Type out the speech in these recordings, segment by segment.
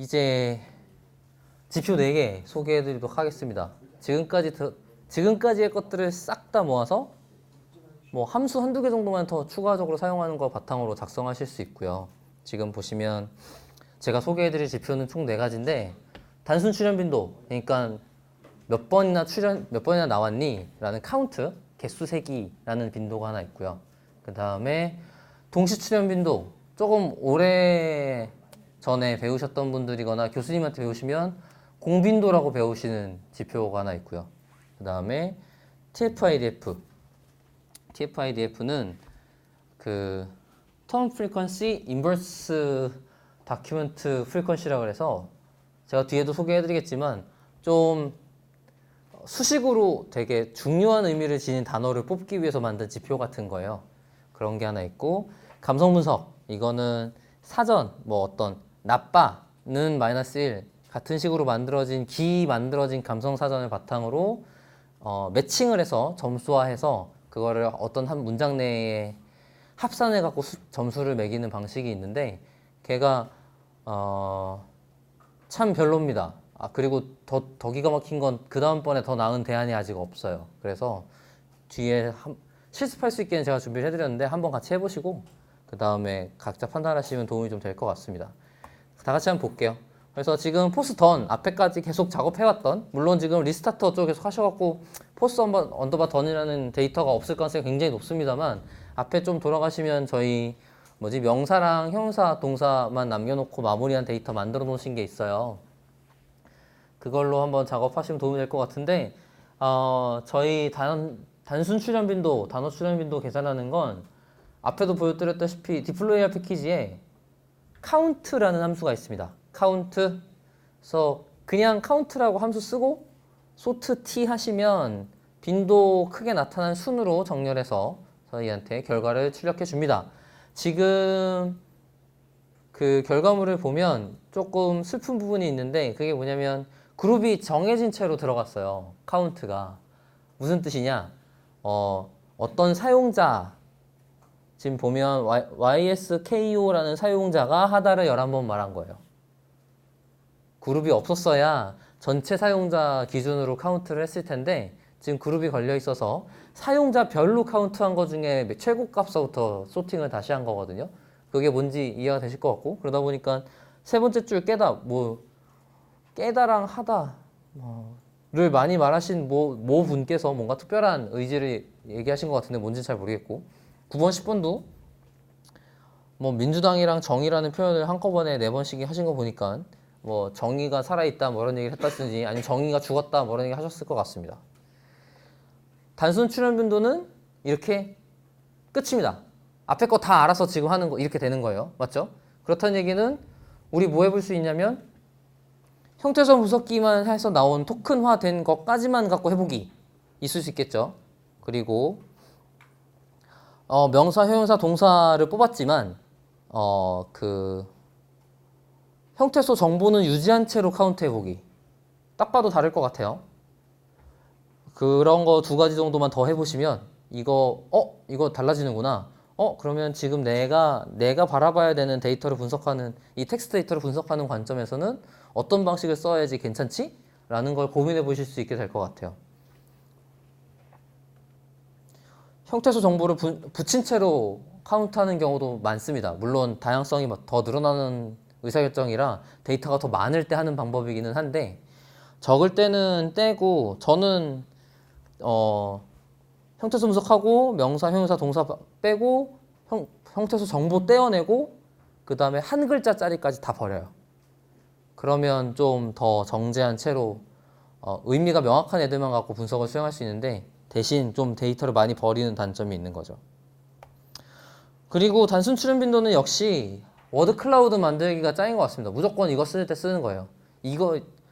이제 지표 4개 소개해 드리도록 하겠습니다. 지금까지의 것들을 싹 다 모아서 뭐 함수 한두 개 정도만 더 추가적으로 사용하는 거 바탕으로 작성하실 수 있고요. 지금 보시면 제가 소개해 드릴 지표는 총 4가지인데 단순 출현 빈도, 그러니까 몇 번이나 나왔니? 라는 카운트, 개수 세기라는 빈도가 하나 있고요. 그 다음에 동시 출현 빈도, 조금 오래 전에 배우셨던 분들이거나 교수님한테 배우시면 공빈도라고 배우시는 지표가 하나 있고요. 그 다음에 TF-IDF는 그 Term Frequency Inverse Document Frequency라고 해서 제가 뒤에도 소개해드리겠지만 좀 수식으로 되게 중요한 의미를 지닌 단어를 뽑기 위해서 만든 지표 같은 거예요. 그런 게 하나 있고, 감성 분석, 이거는 사전, 뭐 어떤 나빠는 -1 같은 식으로 만들어진 감성 사전을 바탕으로 매칭을 해서 점수화해서 그거를 어떤 한 문장 내에 합산해 갖고 점수를 매기는 방식이 있는데 걔가 참 별로입니다. 그리고 더 기가 막힌 건 그 다음번에 더 나은 대안이 아직 없어요. 그래서 뒤에 실습할 수 있게는 제가 준비를 해드렸는데 한번 같이 해보시고 그 다음에 각자 판단하시면 도움이 좀 될 것 같습니다. 다 같이 한번 볼게요. 그래서 지금 포스 던 앞에까지 계속 작업해왔던, 물론 지금 리스타트 어쩌고 계속 하셔갖고 포스 언더바 던이라는 데이터가 없을 가능성이 굉장히 높습니다만 앞에 좀 돌아가시면 저희 명사랑 형용사, 동사만 남겨놓고 마무리한 데이터 만들어 놓으신 게 있어요. 그걸로 한번 작업하시면 도움이 될 것 같은데 저희 단순 출현 빈도, 단어 출현 빈도 계산하는 건 앞에도 보여드렸다시피 디플로이알 패키지에 count라는 함수가 있습니다. count. 그래서 그냥 count라고 함수 쓰고 sort t 하시면 빈도 크게 나타난 순으로 정렬해서 저희한테 결과를 출력해 줍니다. 지금 그 결과물을 보면 조금 슬픈 부분이 있는데 그게 뭐냐면 그룹이 정해진 채로 들어갔어요. count가. 무슨 뜻이냐? 어떤 사용자, 지금 보면 YSKO라는 사용자가 하다를 11번 말한 거예요. 그룹이 없었어야 전체 사용자 기준으로 카운트를 했을 텐데 지금 그룹이 걸려 있어서 사용자별로 카운트한 거 중에 최고값서부터 소팅을 다시 한 거거든요. 그게 뭔지 이해가 되실 것 같고, 그러다 보니까 세 번째 줄 깨다랑 하다를 많이 말하신 모 분께서 뭔가 특별한 의지를 얘기하신 것 같은데 뭔지 잘 모르겠고, 9번, 10번도 뭐 민주당이랑 정의라는 표현을 한꺼번에 4번씩 하신 거 보니까 뭐 정의가 살아있다 뭐 이런 얘기를 했다든지 아니면 정의가 죽었다 뭐 이런 얘기 하셨을 것 같습니다. 단순 출현 빈도는 이렇게 끝입니다. 앞에 거 다 알아서 지금 하는 거 이렇게 되는 거예요. 맞죠? 그렇다는 얘기는 우리 뭐 해볼 수 있냐면 형태소 분석기만 해서 나온 토큰화된 것까지만 갖고 해보기 있을 수 있겠죠. 그리고 명사, 형용사, 동사를 뽑았지만 형태소 정보는 유지한 채로 카운트해보기. 딱 봐도 다를 것 같아요. 그런 거 2가지 정도만 더 해보시면 이거 달라지는구나. 그러면 지금 내가 바라봐야 되는 데이터를 분석하는, 이 텍스트 데이터를 분석하는 관점에서는 어떤 방식을 써야지 괜찮지? 라는 걸 고민해 보실 수 있게 될 것 같아요. 형태소 정보를 붙인 채로 카운트하는 경우도 많습니다. 물론 다양성이 더 늘어나는 의사결정이라 데이터가 더 많을 때 하는 방법이기는 한데 적을 때는 떼고, 저는 형태소 분석하고 명사, 형용사, 동사 빼고 형태소 정보 떼어내고 그 다음에 한 글자짜리까지 다 버려요. 그러면 좀 더 정제한 채로 의미가 명확한 애들만 갖고 분석을 수행할 수 있는데 대신 좀 데이터를 많이 버리는 단점이 있는 거죠. 그리고 단순 출현 빈도는 역시 워드 클라우드 만들기가 짱인 것 같습니다. 무조건 이거 쓸 때 쓰는 거예요.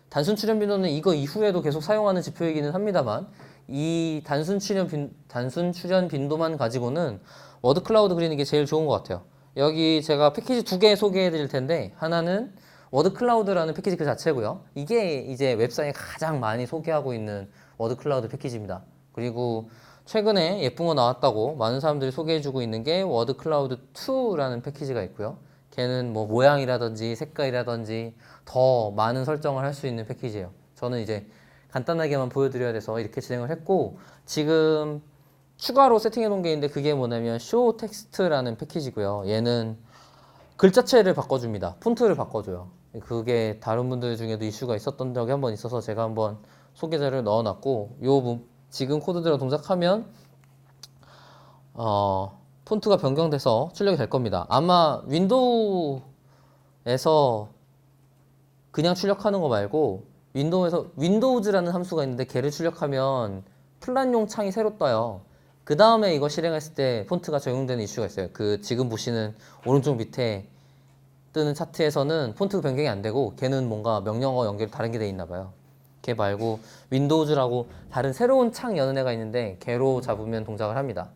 단순 출현 빈도는 이거 이후에도 계속 사용하는 지표이기는 합니다만 이 단순 출현 빈도만 가지고는 워드 클라우드 그리는 게 제일 좋은 것 같아요. 여기 제가 패키지 2개 소개해 드릴 텐데 하나는 워드 클라우드라는 패키지 그 자체고요. 이게 이제 웹상에 가장 많이 소개하고 있는 워드 클라우드 패키지입니다. 그리고 최근에 예쁜 거 나왔다고 많은 사람들이 소개해주고 있는 게 워드 클라우드 2라는 패키지가 있고요. 걔는 뭐 모양이라든지 색깔이라든지 더 많은 설정을 할 수 있는 패키지예요. 저는 이제 간단하게만 보여드려야 돼서 이렇게 진행을 했고, 지금 추가로 세팅해 놓은 게 있는데 그게 뭐냐면 쇼 텍스트라는 패키지고요. 얘는 글자체를 바꿔줍니다. 폰트를 바꿔줘요. 그게 다른 분들 중에도 이슈가 있었던 적이 한번 있어서 제가 한번 소개자를 넣어놨고, 지금 코드대로 동작하면 폰트가 변경돼서 출력이 될 겁니다. 아마 윈도우에서 그냥 출력하는 거 말고 윈도우에서 윈도우즈라는 함수가 있는데 걔를 출력하면 플란용 창이 새로 떠요. 그 다음에 이거 실행했을 때 폰트가 적용되는 이슈가 있어요. 그 지금 보시는 오른쪽 밑에 뜨는 차트에서는 폰트 변경이 안 되고 걔는 뭔가 명령어 연결이 다른 게 돼 있나 봐요. 걔 말고 윈도우즈라고 다른 새로운 창 여는 애가 있는데 걔로 잡으면 동작을 합니다.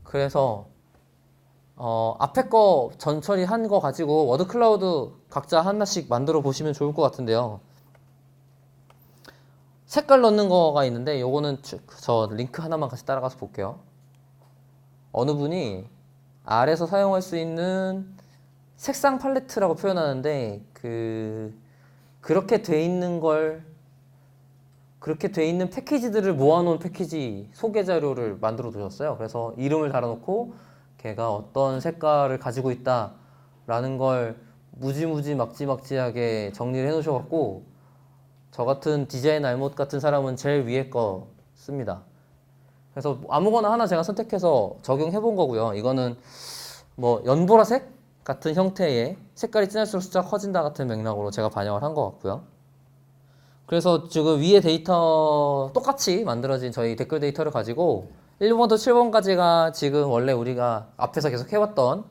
그래서 앞에 거 전처리 한 거 가지고 워드 클라우드 각자 하나씩 만들어 보시면 좋을 것 같은데요. 색깔 넣는 거가 있는데 요거는 저 링크 하나만 같이 따라가서 볼게요. 어느 분이 R에서 사용할 수 있는 색상 팔레트라고 표현하는데 그렇게 돼 있는 패키지들을 모아놓은 패키지 소개 자료를 만들어 두셨어요. 그래서 이름을 달아놓고 걔가 어떤 색깔을 가지고 있다라는 걸 무지무지 막지막지하게 정리를 해놓으셔갖고 저 같은 디자인 알못 같은 사람은 제일 위에 거 씁니다. 그래서 아무거나 하나 제가 선택해서 적용해 본 거고요. 이거는 뭐 연보라색 같은 형태의 색깔이 진할수록 숫자가 커진다 같은 맥락으로 제가 반영을 한 것 같고요. 그래서 지금 위에 데이터 똑같이 만들어진 저희 댓글 데이터를 가지고 1번부터 7번까지가 지금 원래 우리가 앞에서 계속 해왔던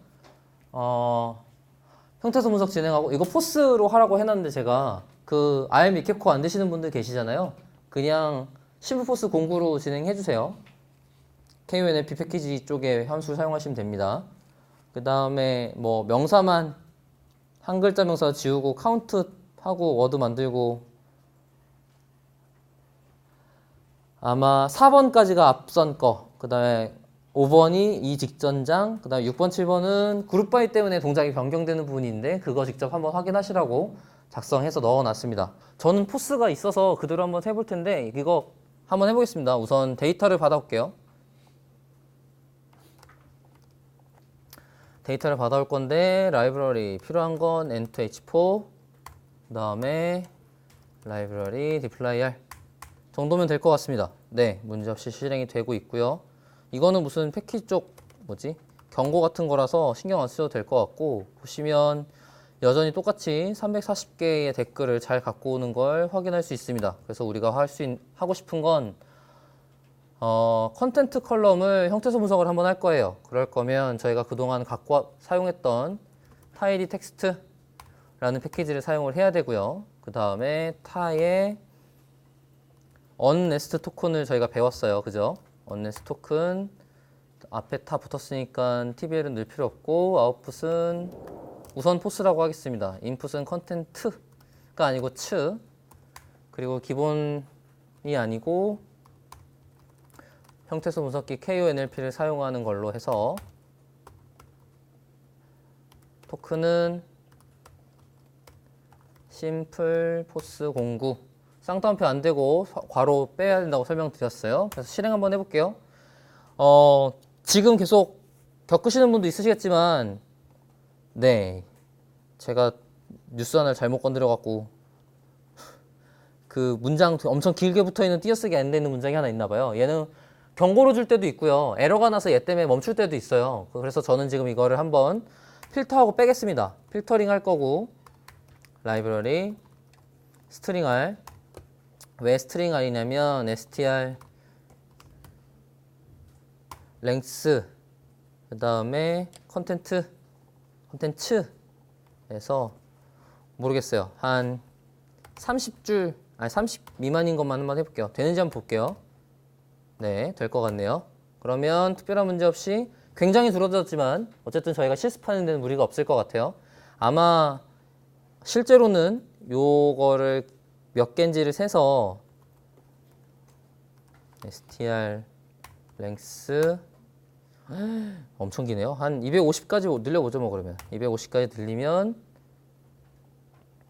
형태소 분석 진행하고, 이거 포스로 하라고 해놨는데 제가 그 IM 이케코 안 되시는 분들 계시잖아요. 그냥 시브포스 공구로 진행해주세요. KUNLP 패키지 쪽에 함수 사용하시면 됩니다. 그 다음에 뭐 명사만 한 글자 명사 지우고 카운트 하고 워드 만들고, 아마 4번까지가 앞선 거, 그 다음에 5번이 이 직전장, 그 다음에 6번, 7번은 그룹 바이 때문에 동작이 변경되는 부분인데 그거 직접 한번 확인하시라고 작성해서 넣어놨습니다. 저는 포스가 있어서 그대로 한번 해볼 텐데 이거 한번 해보겠습니다. 우선 데이터를 받아올게요. 데이터를 받아올 건데 라이브러리 필요한 건 n2h4, 그 다음에 라이브러리 deployr 정도면 될 것 같습니다. 네, 문제없이 실행이 되고 있고요. 이거는 무슨 패키지 쪽 경고 같은 거라서 신경 안 쓰셔도 될 것 같고, 보시면 여전히 똑같이 340개의 댓글을 잘 갖고 오는 걸 확인할 수 있습니다. 그래서 우리가 하고 싶은 건 컨텐트 컬럼을 형태소 분석을 한번 할 거예요. 그럴 거면 저희가 그동안 사용했던 타이디 텍스트라는 패키지를 사용을 해야 되고요. 그 다음에 타의 언네스트 토큰을 저희가 배웠어요. 그죠? 언네스트 토큰 앞에 타 붙었으니까 TBL은 넣을 필요 없고, 아웃풋은 우선 포스라고 하겠습니다. 인풋은 컨텐트가 아니고 츠, 그리고 기본이 아니고 형태소 분석기 KUNLP를 사용하는 걸로 해서 토큰은 심플 포스 공구, 쌍따옴표 안 되고 괄호 빼야 된다고 설명드렸어요. 그래서 실행 한번 해볼게요. 지금 계속 겪으시는 분도 있으시겠지만, 네, 제가 뉴스 하나를 잘못 건드려갖고 그 문장 엄청 길게 붙어있는 띄어쓰기 안 되는 문장이 하나 있나 봐요. 얘는 경고를 줄 때도 있고요. 에러가 나서 얘 때문에 멈출 때도 있어요. 그래서 저는 지금 이거를 한번 필터하고 빼겠습니다. 필터링 할 거고, 라이브러리 스트링 R, 왜 스트링 R이냐면 str length, 그 다음에 컨텐츠에서 모르겠어요. 한 30줄, 아니 30 미만인 것만 한번 해볼게요. 되는지 한번 볼게요. 네, 될 것 같네요. 그러면 특별한 문제 없이 굉장히 줄어들었지만 어쨌든 저희가 실습하는 데는 무리가 없을 것 같아요. 아마 실제로는 요거를 몇 개인지를 세서 str length 엄청 기네요. 한 250까지 늘려보죠 뭐. 그러면 250까지 늘리면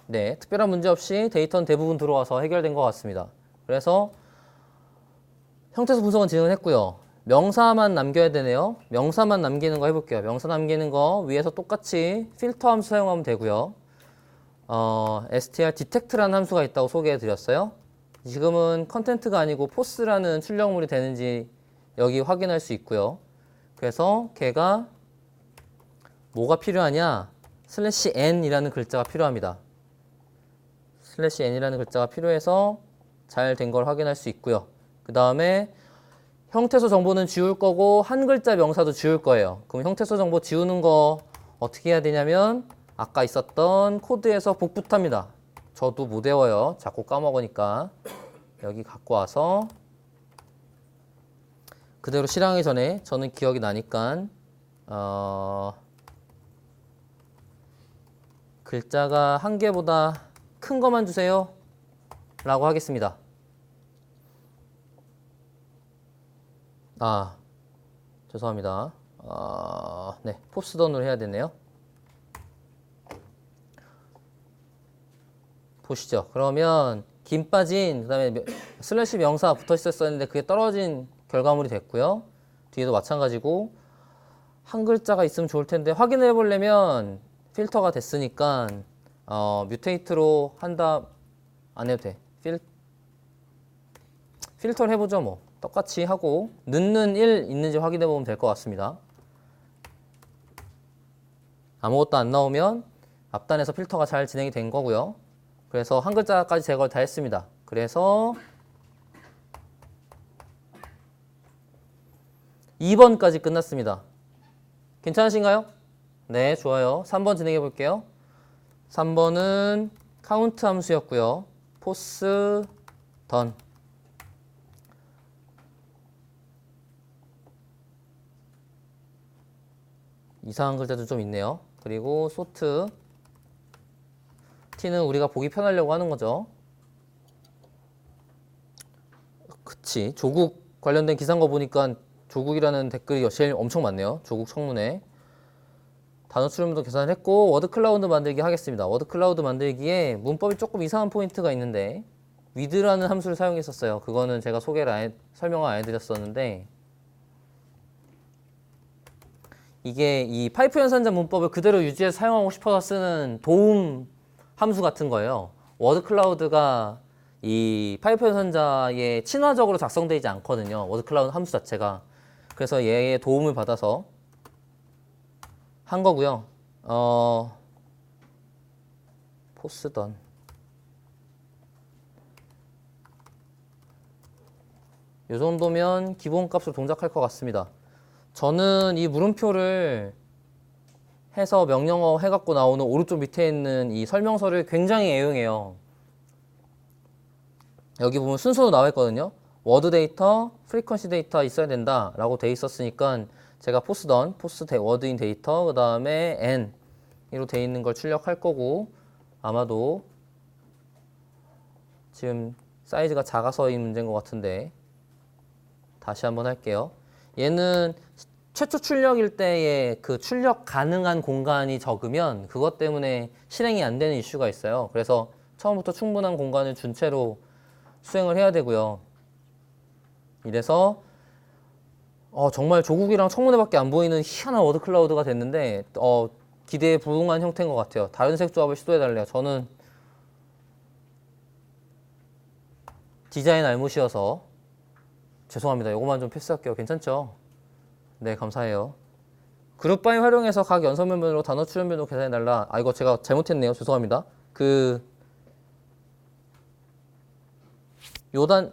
네, 특별한 문제 없이 데이터는 대부분 들어와서 해결된 것 같습니다. 그래서 형태소 분석은 진행했고요. 명사만 남겨야 되네요. 명사만 남기는 거 해볼게요. 명사 남기는 거 위에서 똑같이 필터 함수 사용하면 되고요. str detect라는 함수가 있다고 소개해 드렸어요. 지금은 컨텐트가 아니고 포스라는 출력물이 되는지 여기 확인할 수 있고요. 그래서 걔가 뭐가 필요하냐? /n이라는 글자가 필요합니다. /n이라는 글자가 필요해서 잘 된 걸 확인할 수 있고요. 그 다음에 형태소 정보는 지울 거고 한 글자 명사도 지울 거예요. 그럼 형태소 정보 지우는 거 어떻게 해야 되냐면 아까 있었던 코드에서 복붙합니다. 저도 못 외워요. 자꾸 까먹으니까. 여기 갖고 와서 그대로 실행하기 전에 저는 기억이 나니까 글자가 한 개보다 큰 것만 주세요 라고 하겠습니다. 죄송합니다. 네, 팝스던으로 해야 되네요. 보시죠. 그러면 김 빠진 그다음에 슬래시 명사 붙어 있었는데 그게 떨어진 결과물이 됐고요. 뒤에도 마찬가지고 한 글자가 있으면 좋을 텐데 확인해 보려면 필터가 됐으니까 뮤테이트로 한다 안 해도 돼. 필터를 해보죠 뭐. 똑같이 하고 넣는 1 있는지 확인해 보면 될 것 같습니다. 아무것도 안 나오면 앞단에서 필터가 잘 진행이 된 거고요. 그래서 한 글자까지 제거를 다 했습니다. 그래서 2번까지 끝났습니다. 괜찮으신가요? 네, 좋아요. 3번 진행해 볼게요. 3번은 카운트 함수였고요. 포스 던 이상한 글자도 좀 있네요. 그리고 소트 t는 우리가 보기 편하려고 하는 거죠. 그치. 조국 관련된 기사인 거 보니까 조국이라는 댓글이 제일 엄청 많네요. 조국 청문회. 단어 출연도 계산을 했고 워드 클라우드 만들기 하겠습니다. 워드 클라우드 만들기에 문법이 조금 이상한 포인트가 있는데 with라는 함수를 사용했었어요. 그거는 제가 설명을 안 해드렸었는데 이게 이 파이프 연산자 문법을 그대로 유지해서 사용하고 싶어서 쓰는 도움 함수 같은 거예요. 워드 클라우드가 이 파이프 연산자에 친화적으로 작성되어 있지 않거든요. 워드 클라우드 함수 자체가. 그래서 얘의 도움을 받아서 한 거고요. 포스던 이 정도면 기본값으로 동작할 것 같습니다. 저는 이 물음표를 해서 명령어 해갖고 나오는 오른쪽 밑에 있는 이 설명서를 굉장히 애용해요. 여기 보면 순서로 나와 있거든요. 워드 데이터, 프리퀀시 데이터 있어야 된다 라고 돼 있었으니까 제가 포스던, 워드인 데이터, 그 다음에 n으로 돼 있는 걸 출력할 거고 아마도 지금 사이즈가 작아서 이 문제인 것 같은데 다시 한번 할게요. 얘는 최초 출력일 때의 그 출력 가능한 공간이 적으면 그것 때문에 실행이 안 되는 이슈가 있어요. 그래서 처음부터 충분한 공간을 준 채로 수행을 해야 되고요. 이래서 정말 조국이랑 청문회밖에 안 보이는 희한한 워드 클라우드가 됐는데 기대에 부응한 형태인 것 같아요. 다른 색 조합을 시도해달래요. 저는 디자인 알못이어서 죄송합니다. 이거만 좀 패스할게요. 괜찮죠? 네, 감사해요. 그룹 바이 활용해서 각 연산면으로 단어 출연면으로 계산해달라. 이거 제가 잘못했네요. 죄송합니다. 요단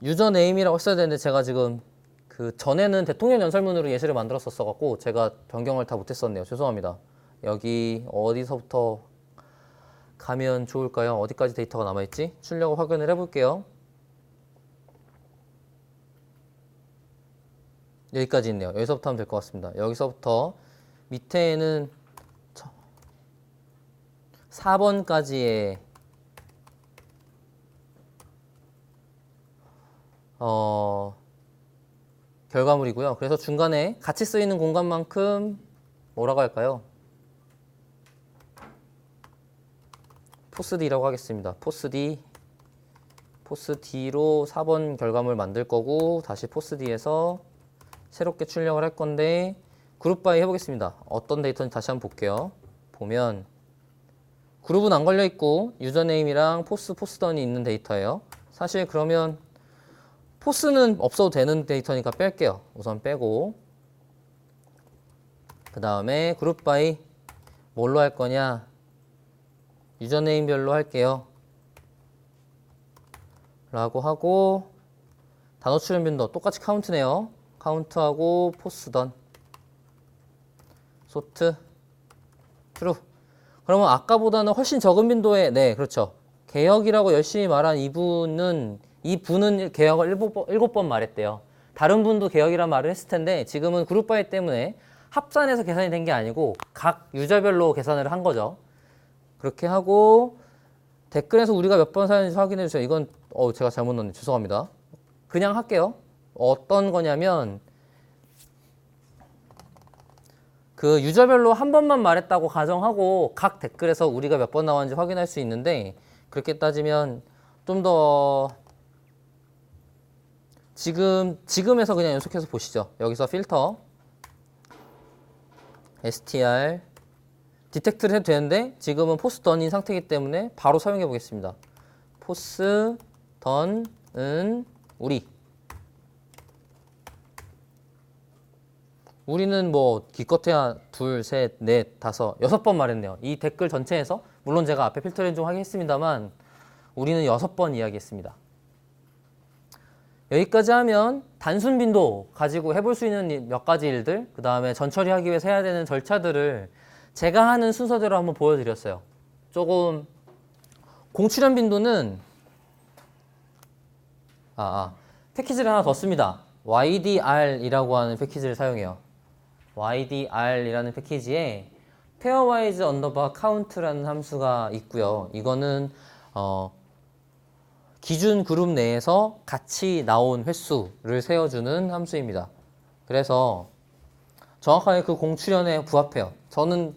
유저 네임이라고 했어야 되는데 제가 지금 그 전에는 대통령 연설문으로 예시를 만들었었어 갖고 제가 변경을 다 못했었네요. 죄송합니다. 여기 어디서부터 가면 좋을까요? 어디까지 데이터가 남아있지? 출력을 확인을 해볼게요. 여기까지 있네요. 여기서부터 하면 될 것 같습니다. 여기서부터 밑에는 4번까지의 결과물이고요. 그래서 중간에 같이 쓰이는 공간만큼 뭐라고 할까요? 포스D라고 하겠습니다. 포스D. 포스D로 4번 결과물 만들 거고 다시 포스D에서 새롭게 출력을 할 건데 그룹 바이 해보겠습니다. 어떤 데이터인지 다시 한번 볼게요. 보면 그룹은 안 걸려 있고 유저네임이랑 포스던이 있는 데이터예요. 사실 그러면 포스는 없어도 되는 데이터니까 뺄게요. 우선 빼고 그 다음에 그룹 바이 뭘로 할 거냐? 유저네임별로 할게요. 라고 하고 단어 출연 빈도 똑같이 카운트네요. 카운트하고 포스던 소트 트루. 그러면 아까보다는 훨씬 적은 빈도에 네 그렇죠. 개혁이라고 열심히 말한 이분은 개혁을 7번 말했대요. 다른 분도 개혁이란 말을 했을 텐데 지금은 그룹 바이 때문에 합산해서 계산이 된 게 아니고 각 유저별로 계산을 한 거죠. 그렇게 하고 댓글에서 우리가 몇 번 사용했는지 확인해 주세요. 이건 제가 잘못 넣었네. 죄송합니다. 그냥 할게요. 어떤 거냐면 그 유저별로 한 번만 말했다고 가정하고 각 댓글에서 우리가 몇 번 나왔는지 확인할 수 있는데 그렇게 따지면 좀 더 지금에서 그냥 연속해서 보시죠. 여기서 필터 str 디텍트를 해도 되는데 지금은 포스던인 상태이기 때문에 바로 사용해 보겠습니다. 포스던은 우리는 뭐 기껏해야 둘, 셋, 넷, 다섯, 6번 말했네요. 이 댓글 전체에서 물론 제가 앞에 필터링 좀 하겠습니다만 우리는 6번 이야기했습니다. 여기까지 하면 단순 빈도 가지고 해볼 수 있는 몇 가지 일들, 그 다음에 전처리하기 위해서 해야 되는 절차들을 제가 하는 순서대로 한번 보여드렸어요. 조금 공출현 빈도는 패키지를 하나 더 씁니다. ydr이라고 하는 패키지를 사용해요. ydr이라는 패키지에 pairwise underbar count라는 함수가 있고요. 이거는 기준 그룹 내에서 같이 나온 횟수를 세워주는 함수입니다. 그래서 정확하게 그 공출현에 부합해요. 저는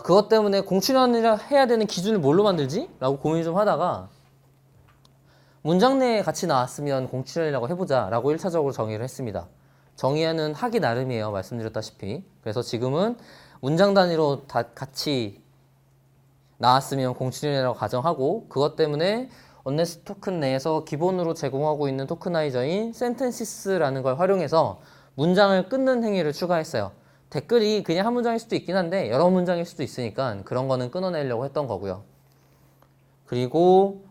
그것 때문에 공출현을 해야 되는 기준을 뭘로 만들지? 라고 고민 좀 하다가 문장 내에 같이 나왔으면 공출현이라고 해보자 라고 1차적으로 정의를 했습니다. 정의는 하기 나름이에요. 말씀드렸다시피. 그래서 지금은 문장 단위로 다 같이 나왔으면 공출현이라고 가정하고 그것 때문에 언네스 토큰 내에서 기본으로 제공하고 있는 토크나이저인 센텐시스라는 걸 활용해서 문장을 끊는 행위를 추가했어요. 댓글이 그냥 한 문장일 수도 있긴 한데 여러 문장일 수도 있으니까 그런 거는 끊어내려고 했던 거고요. 그리고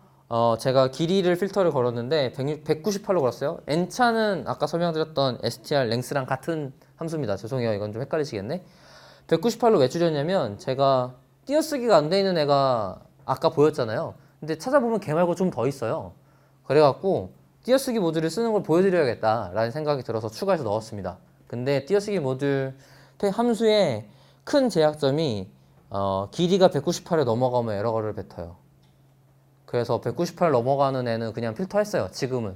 제가 길이를 필터를 걸었는데 198로 걸었어요. n차는 아까 설명드렸던 str length랑 같은 함수입니다. 죄송해요. 이건 좀 헷갈리시겠네. 198로 왜 줄였냐면 제가 띄어쓰기가 안 돼 있는 애가 아까 보였잖아요. 근데 찾아보면 걔 말고 좀 더 있어요. 그래갖고 띄어쓰기 모듈을 쓰는 걸 보여드려야겠다라는 생각이 들어서 추가해서 넣었습니다. 근데 띄어쓰기 모듈 함수의 큰 제약점이 길이가 198을 넘어가면 에러를 뱉어요. 그래서 198을 넘어가는 애는 그냥 필터했어요. 지금은.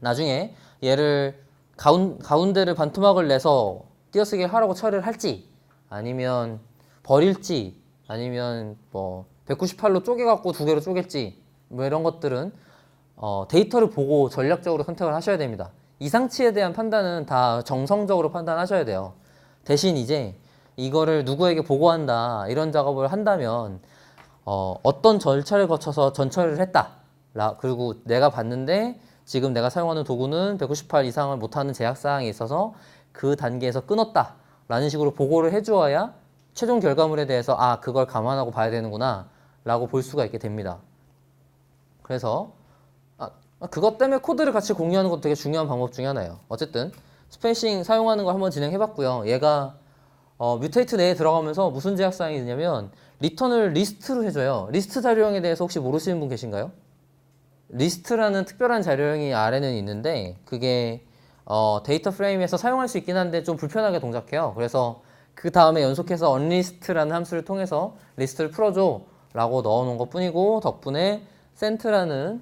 나중에 얘를 가운데를 반토막을 내서 띄어쓰기를 하라고 처리를 할지 아니면 버릴지 아니면 뭐 198로 쪼개갖고 두 개로 쪼갤지 뭐 이런 것들은 데이터를 보고 전략적으로 선택을 하셔야 됩니다. 이상치에 대한 판단은 다 정성적으로 판단하셔야 돼요. 대신 이제 이거를 누구에게 보고한다 이런 작업을 한다면 어떤 절차를 거쳐서 전처리를 했다 그리고 내가 봤는데 지금 내가 사용하는 도구는 198 이상을 못하는 제약사항이 있어서 그 단계에서 끊었다 라는 식으로 보고를 해주어야 최종 결과물에 대해서 그걸 감안하고 봐야 되는구나 라고 볼 수가 있게 됩니다. 그래서 그것 때문에 코드를 같이 공유하는 것도 되게 중요한 방법 중에 하나예요. 어쨌든 스페이싱 사용하는 걸 한번 진행해봤고요. 얘가 뮤테이트 내에 들어가면서 무슨 제약사항이 있냐면 리턴을 리스트로 해줘요. 리스트 자료형에 대해서 혹시 모르시는 분 계신가요? 리스트라는 특별한 자료형이 아래는 있는데 그게 데이터 프레임에서 사용할 수 있긴 한데 좀 불편하게 동작해요. 그래서 그 다음에 연속해서 unlist라는 함수를 통해서 리스트를 풀어줘 라고 넣어놓은 것 뿐이고 덕분에 cent라는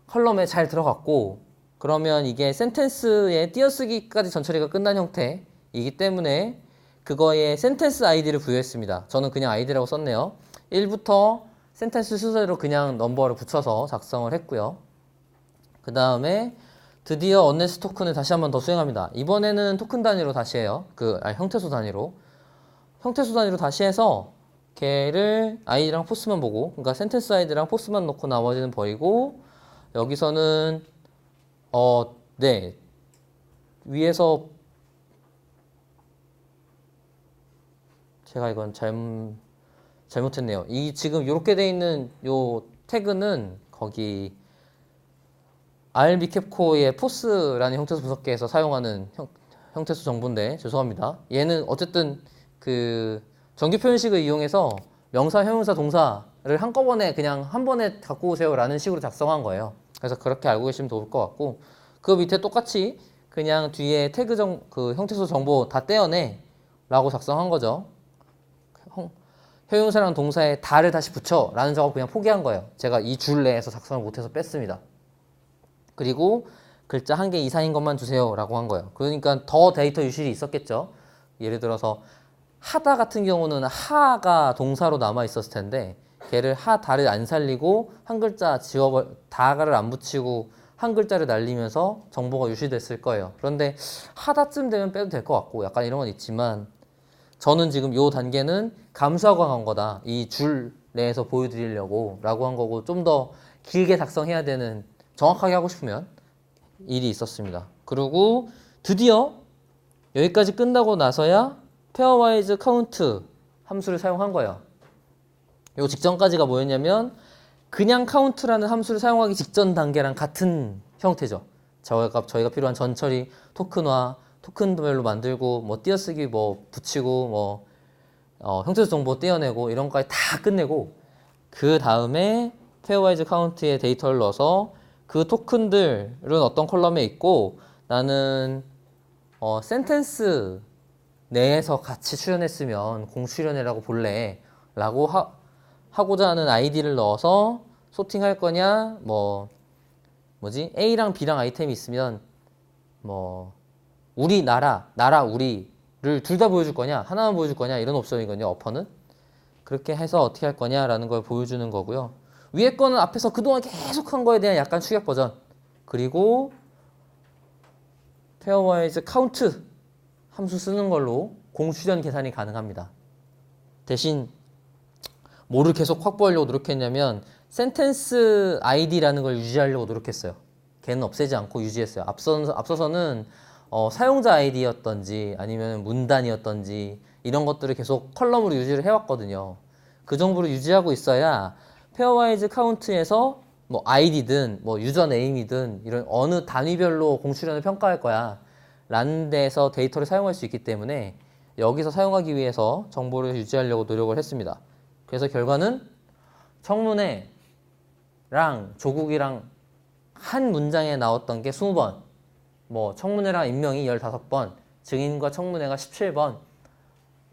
컬럼에 잘 들어갔고, 그러면 이게 센텐스의 띄어쓰기까지 전처리가 끝난 형태이기 때문에 그거에 센텐스 아이디를 부여했습니다. 저는 그냥 아이디라고 썼네요. 1부터 센텐스 순서대로 그냥 넘버를 붙여서 작성을 했고요. 그 다음에 드디어 언네스 토큰을 다시 한번 더 수행합니다. 이번에는 토큰 단위로 다시 해요. 형태수 단위로. 형태수 단위로 다시 해서 걔를 아이디랑 포스만 보고, 그러니까 센텐스 아이디랑 포스만 넣고 나머지는 버리고, 여기서는 네, 위에서 제가 이건 잘못했네요. 이 지금 이렇게 돼 있는 요 태그는 거기 RB캡코의 포스라는 형태수 분석기에서 사용하는 형태수 정보인데 죄송합니다. 얘는 어쨌든 그 정규 표현식을 이용해서 명사, 형용사, 동사를 한꺼번에 그냥 한 번에 갖고 오세요 라는 식으로 작성한 거예요. 그래서 그렇게 알고 계시면 좋을 것 같고, 그 밑에 똑같이 그냥 뒤에 태그 그 형태수 정보 다 떼어내 라고 작성한 거죠. 형용사랑 동사에 다를 다시 붙여 라는 작업 그냥 포기한 거예요. 제가 이 줄 내에서 작성을 못해서 뺐습니다. 그리고 글자 한 개 이상인 것만 주세요 라고 한 거예요. 그러니까 더 데이터 유실이 있었겠죠. 예를 들어서 하다 같은 경우는 하가 동사로 남아 있었을 텐데 걔를 다를 안 살리고 한 글자 다가를 안 붙이고 한 글자를 날리면서 정보가 유실됐을 거예요. 그런데 하다쯤 되면 빼도 될 것 같고 약간 이런 건 있지만, 저는 지금 요 단계는 감수하고 한 거다. 이 줄 내에서 보여드리려고 라고 한 거고, 좀 더 길게 작성해야 되는, 정확하게 하고 싶으면 일이 있었습니다. 그리고 드디어 여기까지 끝나고 나서야 페어와이즈 카운트 함수를 사용한 거예요. 요 직전까지가 뭐였냐면 그냥 카운트라는 함수를 사용하기 직전 단계랑 같은 형태죠. 저희가 필요한 전처리, 토큰화, 토큰별로 만들고 뭐 띄어쓰기 뭐 붙이고 뭐 형태수 정보 떼어내고 이런 거까지 다 끝내고, 그 다음에 페어와이즈 카운트에 데이터를 넣어서 그 토큰들은 어떤 컬럼에 있고 나는 센텐스 내에서 같이 출연했으면 공출연해라고 볼래 라고 하고자 하는 아이디를 넣어서 소팅할 거냐, A랑 B랑 아이템이 있으면 우리 나라 우리를 둘 다 보여줄 거냐, 하나만 보여줄 거냐, 이런 옵션이거든요. 어퍼는 그렇게 해서 어떻게 할 거냐라는 걸 보여주는 거고요. 위에 거는 앞에서 그동안 계속 한 거에 대한 약간 축약 버전. 그리고 페어와이즈 카운트 함수 쓰는 걸로 공출연 계산이 가능합니다. 대신 뭐를 계속 확보하려고 노력했냐면 센텐스 아이디라는 걸 유지하려고 노력했어요. 걔는 없애지 않고 유지했어요. 앞서서는 사용자 아이디였던지 아니면 문단이었던지 이런 것들을 계속 컬럼으로 유지를 해왔거든요. 그 정도로 유지하고 있어야 페어와이즈 카운트에서 뭐 아이디든 뭐 유저 네임이든 이런 어느 단위별로 공출연을 평가할 거야 라는 데서 데이터를 사용할 수 있기 때문에 여기서 사용하기 위해서 정보를 유지하려고 노력을 했습니다. 그래서 결과는 청문회랑 조국이랑 한 문장에 나왔던 게 20번, 뭐 청문회랑 임명이 15번, 증인과 청문회가 17번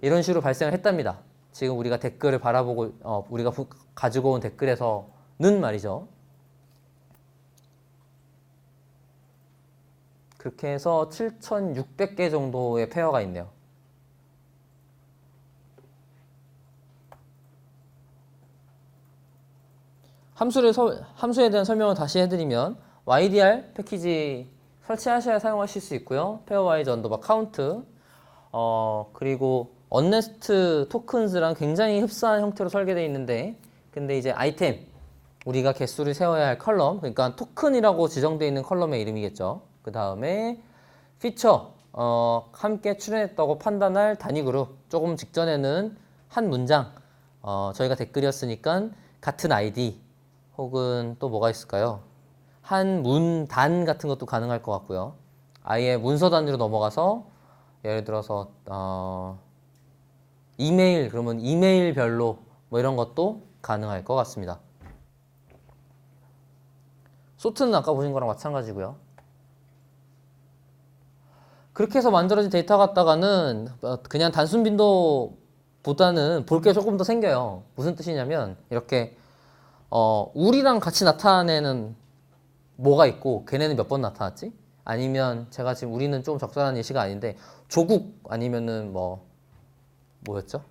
이런 식으로 발생을 했답니다. 지금 우리가 댓글을 바라보고 우리가 가지고 온 댓글에서는 말이죠. 그렇게 해서 7,600개 정도의 페어가 있네요. 함수에 대한 설명을 다시 해드리면 YDR 패키지 설치하셔야 사용하실 수 있고요. 페어와이즈 언더바 카운트 그리고 언네스트 토큰즈랑 굉장히 흡사한 형태로 설계되어 있는데, 근데 이제 아이템 우리가 개수를 세워야 할 컬럼, 그러니까 토큰이라고 지정되어 있는 컬럼의 이름이겠죠. 그 다음에 피처 함께 출연했다고 판단할 단위 그룹, 조금 직전에는 한 문장 저희가 댓글이었으니까 같은 아이디 혹은 또 뭐가 있을까요? 한 문단 같은 것도 가능할 것 같고요. 아예 문서 단위로 넘어가서 예를 들어서 이메일, 그러면 이메일별로 뭐 이런 것도 가능할 것 같습니다. 소트는 아까 보신 거랑 마찬가지고요. 그렇게 해서 만들어진 데이터 갖다가는 그냥 단순 빈도보다는 볼 게 조금 더 생겨요. 무슨 뜻이냐면 이렇게 우리랑 같이 나타내는 뭐가 있고 걔네는 몇 번 나타났지? 아니면 제가 지금 우리는 좀 적절한 예시가 아닌데 조국 아니면은 뭐였죠?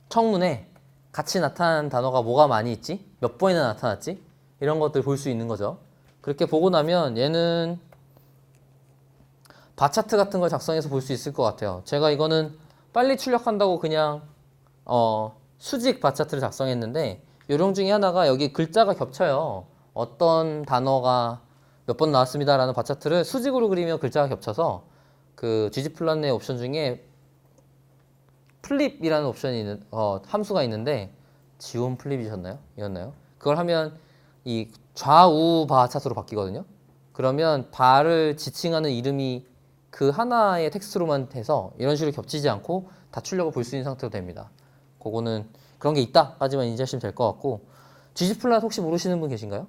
청문회 같이 나타난 단어가 뭐가 많이 있지? 몇 번이나 나타났지? 이런 것들 볼 수 있는 거죠. 그렇게 보고 나면 얘는 바차트 같은 걸 작성해서 볼 수 있을 것 같아요. 제가 이거는 빨리 출력한다고 그냥 수직 바차트를 작성했는데 요령 중에 하나가 여기 글자가 겹쳐요. 어떤 단어가 몇 번 나왔습니다라는 바차트를 수직으로 그리면 글자가 겹쳐서 그 gg플란의 옵션 중에 플립이라는 옵션이 있는 함수가 있는데 지원 플립이셨나요? 이었나요? 그걸 하면 이 좌우 바 차트로 바뀌거든요. 그러면 바를 지칭하는 이름이 그 하나의 텍스트로만 해서 이런 식으로 겹치지 않고 다 출력을 볼 수 있는 상태로 됩니다. 그거는 그런 게 있다까지만 인지하시면 될 것 같고 gg플랫 혹시 모르시는 분 계신가요?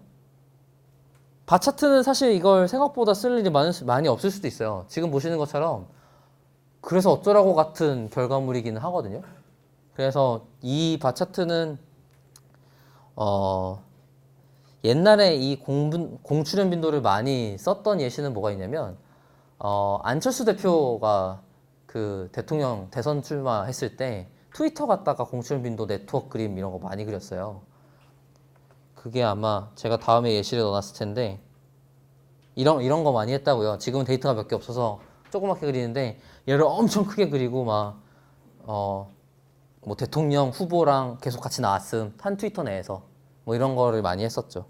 바차트는 사실 이걸 생각보다 쓸 일이 많이 없을 수도 있어요. 지금 보시는 것처럼 그래서 어쩌라고 같은 결과물이기는 하거든요. 그래서 이 바차트는 옛날에 이 공출현 빈도를 많이 썼던 예시는 뭐가 있냐면 안철수 대표가 그 대통령 대선 출마했을 때 트위터 갖다가 공출현 빈도 네트워크 그림 이런 거 많이 그렸어요. 그게 아마 제가 다음에 예시를 넣어놨을 텐데 이런 거 많이 했다고요. 지금은 데이터가 몇 개 없어서 조그맣게 그리는데 얘를 엄청 크게 그리고 뭐 대통령 후보랑 계속 같이 나왔음 한 트위터 내에서 뭐 이런 거를 많이 했었죠.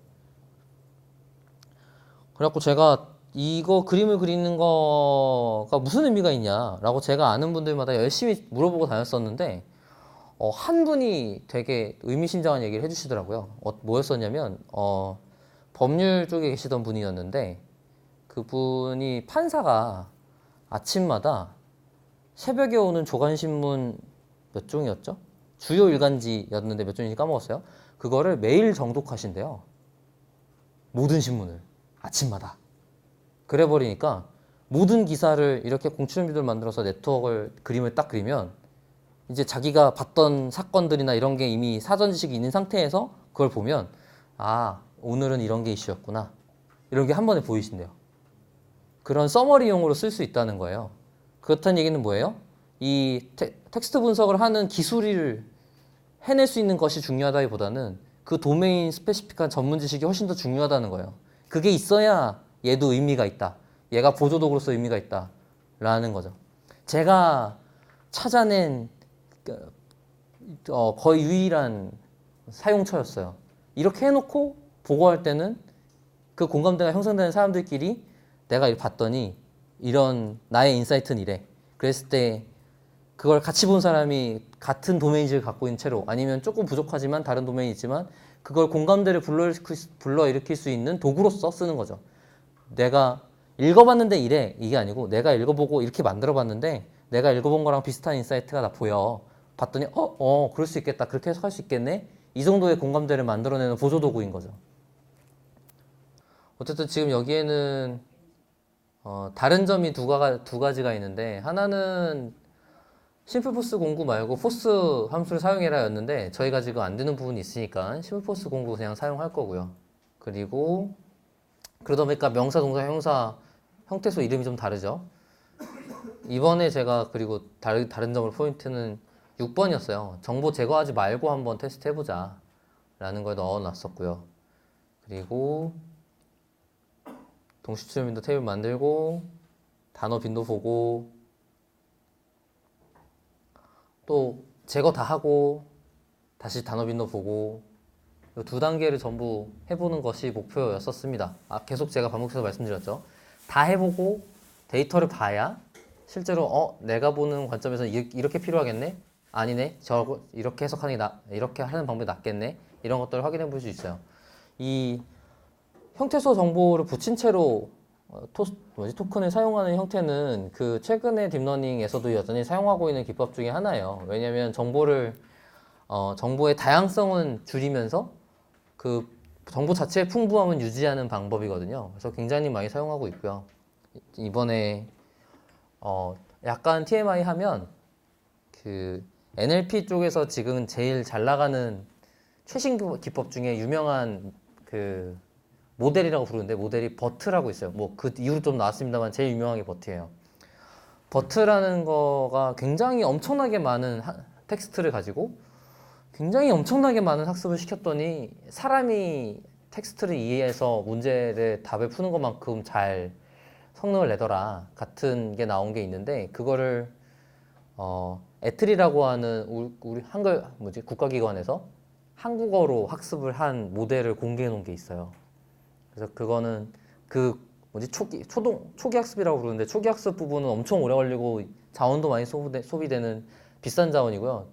그래갖고 제가 이거 그림을 그리는 거가 무슨 의미가 있냐라고 제가 아는 분들마다 열심히 물어보고 다녔었는데 한 분이 되게 의미심장한 얘기를 해주시더라고요. 뭐였었냐면 법률 쪽에 계시던 분이었는데 그분이 판사가 아침마다 새벽에 오는 조간신문 몇 종이었죠? 주요 일간지였는데 몇 종인지 까먹었어요. 그거를 매일 정독하신대요. 모든 신문을 아침마다. 그래 버리니까 모든 기사를 이렇게 공출현 빈도를 만들어서 네트워크를 그림을 딱 그리면 이제 자기가 봤던 사건들이나 이런 게 이미 사전 지식이 있는 상태에서 그걸 보면 아 오늘은 이런 게 이슈였구나 이런 게 한 번에 보이신대요. 그런 서머리용으로 쓸 수 있다는 거예요. 그렇다는 얘기는 뭐예요? 이 텍스트 분석을 하는 기술을 해낼 수 있는 것이 중요하다기보다는 그 도메인 스페시픽한 전문 지식이 훨씬 더 중요하다는 거예요. 그게 있어야 얘도 의미가 있다. 얘가 보조도구로서 의미가 있다. 라는 거죠. 제가 찾아낸 거의 유일한 사용처였어요. 이렇게 해놓고 보고할 때는 그 공감대가 형성되는 사람들끼리 내가 봤더니 이런 나의 인사이트는 이래. 그랬을 때 그걸 같이 본 사람이 같은 도메인지를 갖고 있는 채로 아니면 조금 부족하지만 다른 도메인이 있지만 그걸 공감대를 불러일으킬 수 있는 도구로서 쓰는 거죠. 내가 읽어봤는데 이래 이게 아니고 내가 읽어보고 이렇게 만들어봤는데 내가 읽어본 거랑 비슷한 인사이트가 나 보여. 봤더니 그럴 수 있겠다. 그렇게 해석할 수 있겠네. 이 정도의 공감대를 만들어내는 보조도구인 거죠. 어쨌든 지금 여기에는 다른 점이 두 가지가 있는데 하나는 심플포스 공구 말고 포스 함수를 사용해라 였는데 저희가 지금 안 되는 부분이 있으니까 심플포스 공구 그냥 사용할 거고요. 그리고 그러다 보니까 명사, 동사, 형사 형태소 이름이 좀 다르죠. 이번에 제가 그리고 다른 점을 포인트는 6번이었어요. 정보 제거하지 말고 한번 테스트 해보자 라는 걸 넣어놨었고요. 그리고 동시 출현 빈도 테이블 만들고 단어 빈도 보고 또 제거 다 하고 다시 단어 빈도 보고 이 두 단계를 전부 해보는 것이 목표였었습니다. 계속 제가 반복해서 말씀드렸죠. 다 해보고 데이터를 봐야 실제로 내가 보는 관점에서 이렇게 필요하겠네? 아니네. 이렇게 해석하는 게 이렇게 하는 방법이 낫겠네. 이런 것들을 확인해 볼 수 있어요. 이 형태소 정보를 붙인 채로 토큰을 사용하는 형태는 그 최근에 딥러닝에서도 여전히 사용하고 있는 기법 중에 하나예요. 왜냐하면 정보의 다양성은 줄이면서 그 정보 자체의 풍부함은 유지하는 방법이거든요. 그래서 굉장히 많이 사용하고 있고요. 이번에 약간 TMI 하면 그 NLP 쪽에서 지금 제일 잘 나가는 최신 기법 중에 유명한 그 모델이라고 부르는데 모델이 버트라고 있어요. 뭐 그 이후로 좀 나왔습니다만 제일 유명한 게 버트예요. 버트라는 거가 굉장히 엄청나게 많은 텍스트를 가지고 굉장히 엄청나게 많은 학습을 시켰더니 사람이 텍스트를 이해해서 문제를 답을 푸는 것만큼 잘 성능을 내더라 같은 게 나온 게 있는데 그거를 에트리라고 하는 우리 한글 국가기관에서 한국어로 학습을 한 모델을 공개해 놓은 게 있어요. 그래서 그거는 초기 학습이라고 부르는데 초기 학습 부분은 엄청 오래 걸리고 자원도 많이 소비되는 비싼 자원이고요.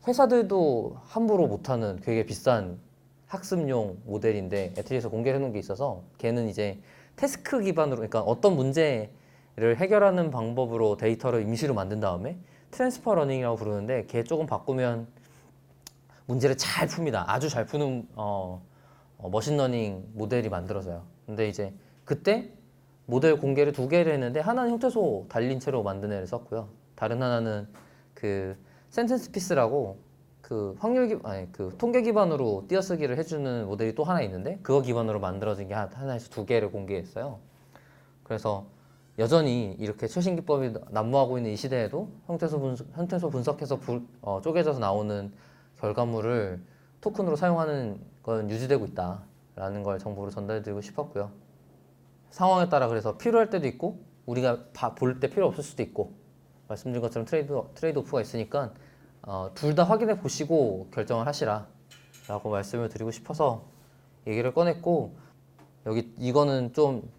회사들도 함부로 못하는 되게 비싼 학습용 모델인데 에트리에서 공개해 놓은 게 있어서 걔는 이제 태스크 기반으로 그러니까 어떤 문제를 해결하는 방법으로 데이터를 임시로 만든 다음에 트랜스퍼 러닝이라고 부르는데 걔 조금 바꾸면 문제를 잘 풉니다. 아주 잘 푸는 머신러닝 모델이 만들어져요. 근데 이제 그때 모델 공개를 2개를 했는데 하나는 형태소 달린 채로 만든 애를 썼고요. 다른 하나는 그 센텐스 피스라고 그 통계 기반으로 띄어쓰기를 해주는 모델이 또 하나 있는데 그거 기반으로 만들어진 게 하나에서 2개를 공개했어요. 그래서 여전히 이렇게 최신 기법이 난무하고 있는 이 시대에도 형태소 분석해서 쪼개져서 나오는 결과물을 토큰으로 사용하는 건 유지되고 있다라는 걸 정보로 전달해드리고 싶었고요. 상황에 따라 그래서 필요할 때도 있고 우리가 볼 때 필요 없을 수도 있고 말씀드린 것처럼 트레이드 오프가 있으니까 둘 다 확인해 보시고 결정을 하시라 라고 말씀을 드리고 싶어서 얘기를 꺼냈고 이거는 좀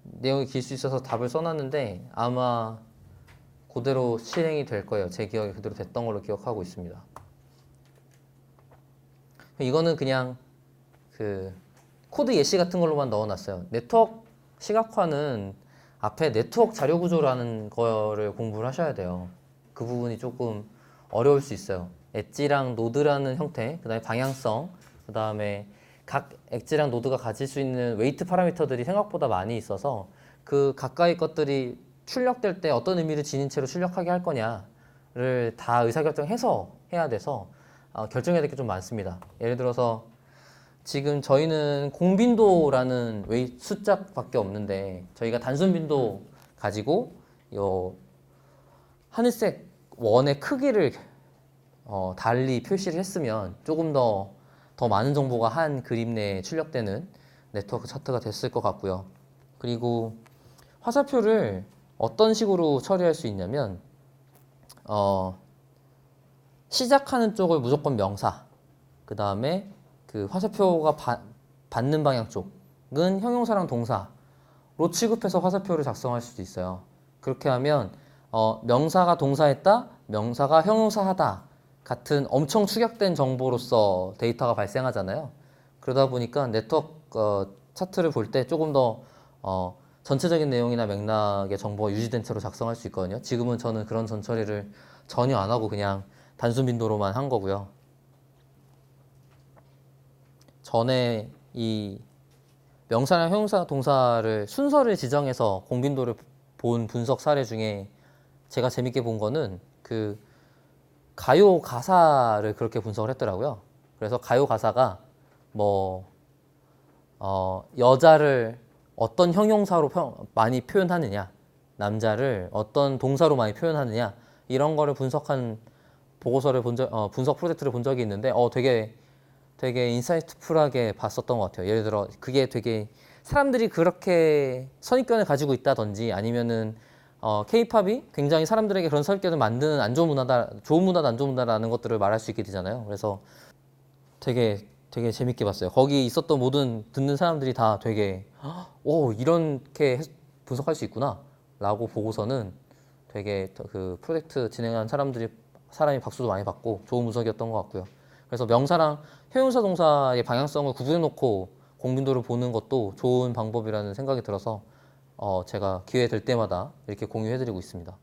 내용이 길 수 있어서 답을 써놨는데 아마 그대로 실행이 될 거예요. 제 기억에 그대로 됐던 걸로 기억하고 있습니다. 이거는 그냥 그 코드 예시 같은 걸로만 넣어놨어요. 네트워크 시각화는 앞에 네트워크 자료 구조라는 거를 공부를 하셔야 돼요. 그 부분이 조금 어려울 수 있어요. 엣지랑 노드라는 형태, 그 다음에 방향성, 그 다음에 각 엣지랑 노드가 가질 수 있는 웨이트 파라미터들이 생각보다 많이 있어서 그 가까이 것들이 출력될 때 어떤 의미를 지닌 채로 출력하게 할 거냐를 다 의사결정해서 해야 돼서 결정해야 될 게 좀 많습니다. 예를 들어서 지금 저희는 공빈도라는 숫자밖에 없는데 저희가 단순 빈도 가지고 요 하늘색 원의 크기를 달리 표시를 했으면 조금 더 많은 정보가 한 그림 내에 출력되는 네트워크 차트가 됐을 것 같고요. 그리고 화살표를 어떤 식으로 처리할 수 있냐면 시작하는 쪽을 무조건 명사, 그 다음에 그 화살표가 받는 방향 쪽은 형용사랑 동사로 취급해서 화살표를 작성할 수도 있어요. 그렇게 하면 명사가 동사했다, 명사가 형용사하다 같은 엄청 축약된 정보로서 데이터가 발생하잖아요. 그러다 보니까 네트워크 차트를 볼 때 조금 더 전체적인 내용이나 맥락의 정보가 유지된 채로 작성할 수 있거든요. 지금은 저는 그런 전처리를 전혀 안 하고 그냥 단순 빈도로만 한 거고요. 전에 이 명사랑 형용사, 동사를 순서를 지정해서 공빈도를 본 분석 사례 중에 제가 재밌게 본 거는 그 가요 가사를 그렇게 분석을 했더라고요. 그래서 가요 가사가 여자를 어떤 형용사로 많이 표현하느냐, 남자를 어떤 동사로 많이 표현하느냐 이런 거를 분석한 보고서를 분석 프로젝트를 본 적이 있는데 되게 인사이트풀하게 봤었던 것 같아요. 예를 들어 그게 되게 사람들이 그렇게 선입견을 가지고 있다든지 아니면은 K-팝이 굉장히 사람들에게 그런 선입견을 만드는 안 좋은 문화다, 좋은 문화다, 안 좋은 문화라는 것들을 말할 수 있게 되잖아요. 그래서 되게 재밌게 봤어요. 거기 있었던 모든 듣는 사람들이 다 되게 이렇게 분석할 수 있구나 라고 보고서는 되게 그 프로젝트 진행한 사람이 박수도 많이 받고 좋은 분석이었던 것 같고요. 그래서 명사랑 형용사 동사의 방향성을 구분해 놓고 공빈도를 보는 것도 좋은 방법이라는 생각이 들어서 제가 기회 될 때마다 이렇게 공유해 드리고 있습니다.